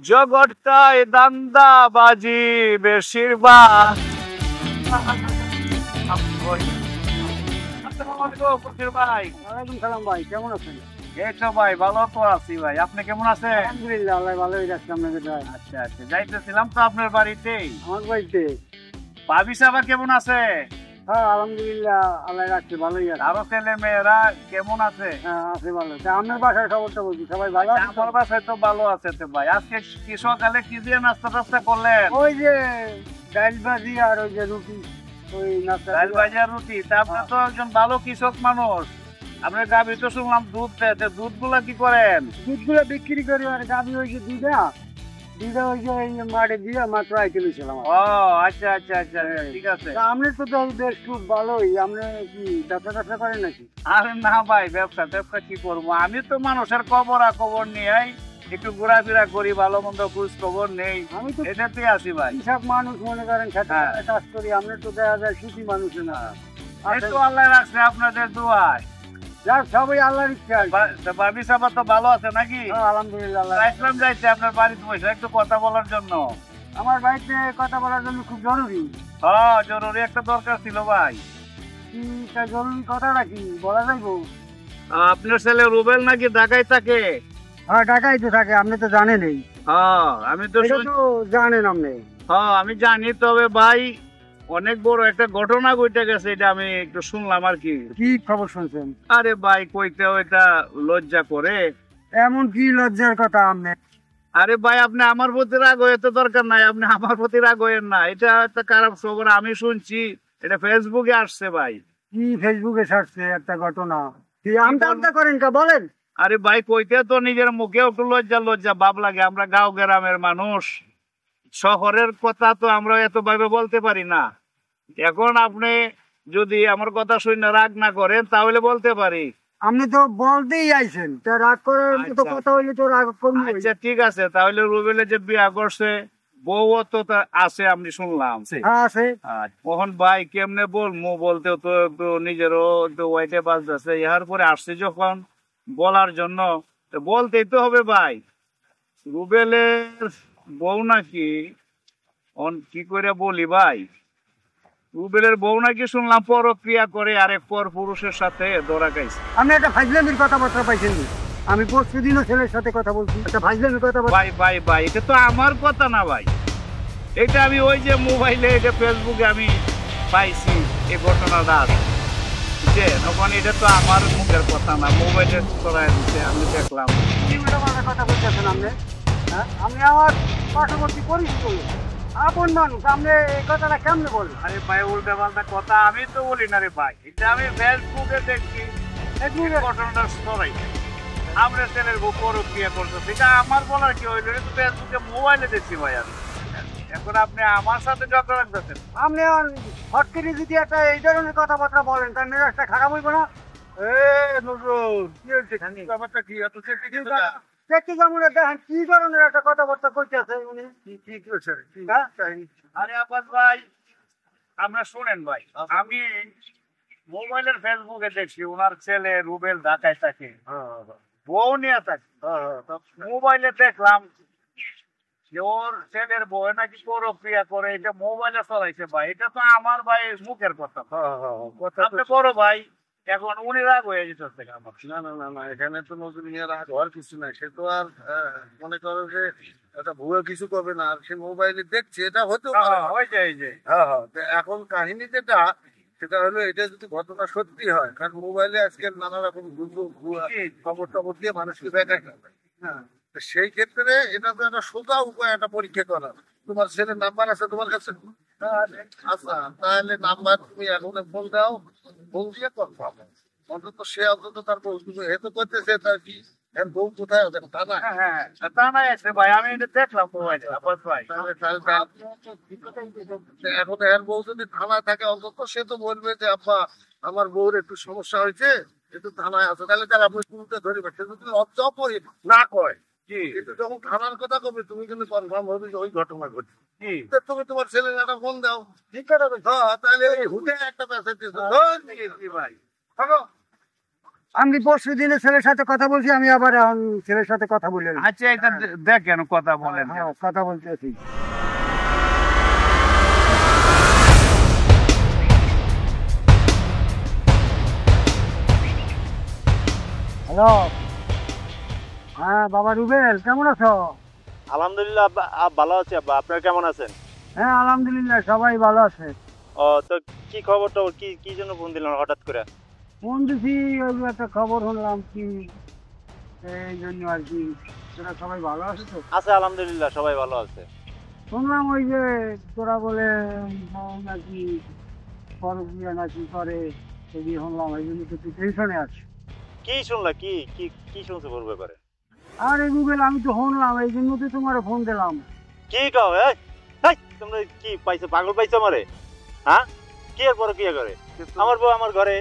জগৎটায় দান্দাবাজি বেশিরভাগ। ভাই ওয়ালাইকুম সালাম ভাই, কেমন আছেন? এই তো ভাই ভালো তো আছি ভাই, আপনি কেমন আছেন? আলহামদুলিল্লাহ, আল্লাহ ভালোই রাখছে আপনাকে দোয়ায়। আচ্ছা আচ্ছা, যাইতেছিলাম তো আপনার বাড়িতেই। আমার বাড়িতে? ভাবি সাহেব কেমন আছে? হ্যাঁ আলহামদুলিল্লাহ, আল্লাহ রাখছে, ভালোই আছে। আরো ছেলে মেয়েরা কেমন আছে? হ্যাঁ আছে ভালো। তা আপনার বাসার খবরটা বলছি, সবাই ভালো আছে? আমার বাসায় তো ভালো আছে তো ভাই। আজকে কি সকালে কি দিয়ে নাস্তা টাস্তা করলেন? ওই যে ডাল ভাজি আর ওই যে রুটি, ওই নাস্তা। ডাল ভাজা রুটি। তা আপনি তো একজন ভালো কৃষক মানুষ, আপনার গাভী তো শুনলাম দুধ দেয়, দুধ গুলা কি করেন? দুধগুলো বিক্রি করি, আর গাভি ওই যে দুধা দুধা ওই যে এই মাঠে দিয়ে মাত্র আইকেল ছিলাম। ও আচ্ছা আচ্ছা আচ্ছা, ঠিক আছে। আপনি তো তো বেশ খুব ভালোই। আপনি কি ব্যবসা ট্যাবসা করেন নাকি? আরে না ভাই, ব্যবসা ব্যবসা কি করবো, আমি তো মানুষের খবর নিয়ে একটু ঘোরাফেরা করি, ভালো মন্দ খোঁজ খবর নেই, আমি তো এটাতে আছি ভাই। সব মানুষ মনে করেন খেতে হ্যাঁ। কাজ করি। আপনি তো দেখা যায় সুখী মানুষ না। এই তো আল্লাহ রাখছে আপনাদের দোয়ায়। যাক, সবাই আল্লাহর ইচ্ছা। ভাবি সাহেব তো ভালো আছে নাকি? হ্যাঁ, আলহামদুলিল্লাহ আল্লাহ। চাইছিলাম যাইতে আপনার বাড়িতে বসে একটু কথা বলার জন্য। আমার বাড়িতে কথা বলার জন্য খুব জরুরি। হ্যাঁ জরুরি একটা দরকার ছিল ভাই। কি তা জরুরি কথাটা কি বলা যাইবো? আপনার ছেলে রুবেল নাকি ঢাকায় থাকে? হ্যাঁ, ঢাকায় তো থাকে, আপনি তো জানেনই। হ্যাঁ আমি তো এটা তো জানেন আপনি। হ্যাঁ আমি জানি, তবে ভাই অনেক বড় একটা ঘটনা ঘটে গেছে, এটা আমি একটু শুনলাম আর কি। কি খবর শুনছেন? আরে ভাই কইতেও এটা লজ্জা করে। এমন কি লজ্জার কথা আপনি? আরে ভাই আপনি আমার প্রতি রাগ হয়ে তো দরকার নাই, আপনি আমার প্রতি রাগ হয়েন না, এটা একটা খারাপ খবর আমি শুনছি, এটা ফেসবুকে আসছে ভাই। কি ফেসবুকে ছাড়ছে একটা ঘটনা? কি আমটা আমটা করেন কা বলেন? আরে ভাই কইতে তো নিজের মুখে একটু লজ্জা লজ্জা ভাব লাগে, আমরা গাঁও গ্রামের মানুষ, শহরের কথা তো আমরা এত ভাবে বলতে পারি না। এখন আপনি যদি আমার কথা শুনে রাগ না করেন তাহলে বলতে পারি। আপনি তো বলতেই আইছেন, তা রাগ করার তো আচ্ছা। কথা হইলে তো রাগ করবো। আচ্ছা ঠিক আছে, তাহলে রুবেলে যে বিয়া করছে বউ তো আছে আমি শুনলাম। হ্যাঁ আছে। মোহন ভাই কেমনে বলবো, বলতেও তো একটু নিজেরও একটু ওয়াইটে বাজতেছে, ইহার পরে আসছে যখন বলার জন্য তো বলতেই তো হবে ভাই। রুবেলের বউ নাকি কি করে বলি ভাই, রুবেলের বউ নাকি শুনলাম পরক্রিয়া করে আরেক পর পুরুষের সাথে ধরা খাইছে। আমি একটা ফাইজলামির কথাবার্তা পাইছেন নি? আমি পরশু দিনও ছেলের সাথে কথা বলছি, একটা ফাইজলামির কথাবার্তা। ভাই ভাই ভাই এটা তো আমার কথা না ভাই, এটা আমি ওই যে মোবাইলে এটা ফেসবুকে আমি পাইছি এই ঘটনাটা, যে তখন এটা তো আমার মুখের কথা না, মোবাইলে ছড়াই দিচ্ছে আমি দেখলাম। কি ম্যাডাম আমার কথা বলতেছেন আপনি? হ্যাঁ, আমি আমার পার্শ্ববর্তী পরিচিত আপন মানুষ, আপনি এই কথাটা কেমনে বলবেন? আরে ভাই উল্টা পাল্টা কথা আমি তো বলি না রে ভাই, এটা আমি ফেসবুকে দেখছি ঘটনাটা ছড়াই। আমরা ছেলের বউ পরক্রিয়া করতেছি, এটা আমার বলার কি হইলো, এটা তো ফেসবুকে মোবাইলে দেখছি ভাই আমি। এখন আপনি আমার সাথে ঝগড়া রাখতেছেন। আপনি হট করে যদি একটা এই ধরনের কথাবার্তা বলেন তার মেজাজটা খারাপ হইব না? ব্যাপারটা কি এত দেখতে কেমন দেখেন কি ধরনের একটা কথাবার্তা কইতেছে উনি। আরে আব্বাস ভাই আমরা শুনেন ভাই, আমি মোবাইলের ফেসবুকে দেখছি ওনার ছেলে রুবেল ঢাকায় থাকে, বউ নিয়ে থাকে। মোবাইলে দেখলাম যে ওর ছেলের বউ নাকি পরক্রিয়া করে, এটা মোবাইলে চলাইছে ভাই, এটা তো আমার ভাই মুখের কথা। আপনি বড় ভাই, এখন উনি রাগ হয়ে যেতে আমার। না না না না, এখানে তো নতুন নিয়ে রাগ হওয়ার কিছু নাই। সে তো আর মনে করো যে এটা ভুয়া কিছু করবে না, আর সে মোবাইলে দেখছে এটা হতেও পারে। হ্যাঁ হ্যাঁ, তো এখন কাহিনী যেটা সেটা হলো, এটা যদি ঘটনা সত্যি হয়, কারণ মোবাইলে আজকে নানা রকম ভুয়া খবর টবর দিয়ে মানুষকে দেখা যাবে। হ্যাঁ, তো সেই ক্ষেত্রে এটা তো একটা সোজা উপায়, একটা পরীক্ষা করার। তোমার ছেলের নাম্বার আছে তোমার কাছে? আচ্ছা, তাহলে নাম্বার তুমি এখন ফোন দাও, ফোন দিয়ে কথা হবে। অন্তত সে অন্তত তার বউ এ তো করতেছে তার কি এর বউ কোথায় ওদের তা না। হ্যাঁ তা নাই আছে ভাই, আমি এটা দেখলাম মোবাইলে আব্বাস ভাই। এখন এর বউ যদি থানায় থাকে অন্তত সে তো বলবে যে আব্বা আমার বউর একটু সমস্যা হয়েছে, একটু থানায় আছে, তাহলে তারা বই তুলতে ধরিবে। সে যদি লজ্জা পড়ে না কয়, কিন্তু যখন থানার কথা কবে তুমি কিন্তু কনফার্ম হবে যে ওই ঘটনা ঘটছে। তুমি তোমার ছেলে একটা ফোন দাও, ঠিক আছে? তাহলে হুটে একটা মেসেজ দিচ্ছ ভাই। আমি পরশু দিনে ছেলের সাথে কথা বলছি, আমি আবার এখন ছেলের সাথে কথা বলে নিই। আচ্ছা এটা দেখেন কথা বলেন। হ্যাঁ, কথা বলতেছি। হ্যালো, হ্যাঁ বাবা রুবেল, কেমন আছো? আলহামদুলিল্লাহ ভালো আছি আব্বা, আপনারা কেমন আছেন? হ্যাঁ আলহামদুলিল্লাহ, সবাই ভালো আছে। ও তো কি খবর টবর, কি কি জন্য ফোন দিলেন হঠাৎ করে? ফোন দিছি, ওই একটা খবর শুনলাম কি, এই জন্য আর কি। তোরা সবাই ভালো আছে তো? আছে আলহামদুলিল্লাহ, সবাই ভালো আছে। শুনলাম ওই যে তোরা বলে নাকি পরকিয়া নাকি করে, সেটি শুনলাম, এই জন্য তো তুই টেনশনে আছিস। কি শুনলা, কি কি কি শুনছো বলবে পারে? আরে রুবেল, আমি তো শুনলাম, এই জন্য তো তোমার ফোন দিলাম। কি কও? তোমরা কি পাইছো, পাগল পাইছো আমারে? হ্যাঁ, কি এর পরে কি করে? আমার বউ আমার ঘরে।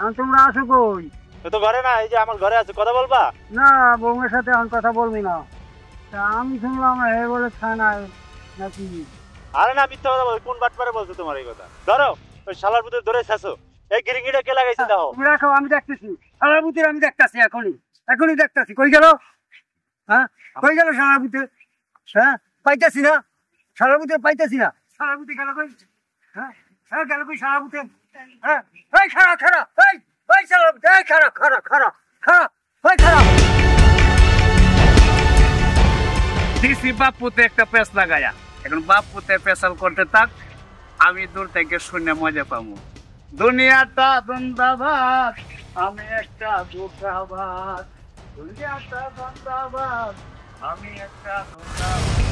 আর তোমরা আসো কই? এ তো ঘরে না, এই যে আমার ঘরে আছে, কথা বলবা? না, বউমের সাথে এখন কথা বলবি না। তা আমি শুনলাম এ বলে থানায় নাকি। আরে না, মিথ্যা কথা বল, কোন বাটপারে বলছো তোমার এই কথা? ধরো ওই শালার ভিতরে ধরে শেষো। এই গিরিঙ্গিটা কে লাগাইছে দেখো। তুমি রাখো, আমি দেখতেছি সারাবুতির, আমি দেখতেছি, এখনই দেখতেছি। কই গেল? হ্যাঁ, কই গেল সারাবুতি? হ্যাঁ, পাইতেছি না সারাবুতি, পাইতেছি না। সারাবুতি গেল কই? হ্যাঁ হ্যাঁ, গেল কই সারাবুতি? হ্যাঁ, এই খারাপ খারাপ, এই সারাবুতি, এই খারাপ খারাপ খারাপ খারাপ, ওই খারাপ। দিছি বাপুতে একটা পেস লাগায়া, এখন বাপুতে পেশাল করতে থাক, আমি দূর থেকে শুনে মজা পাবো। দুনিয়াটা দ্বন্দ্বাবাদ, আমি একটা দুঃখাবাদ। দুনিয়াটা দ্বন্দ্বাবাদ, আমি একটা দুঃখাবাদ।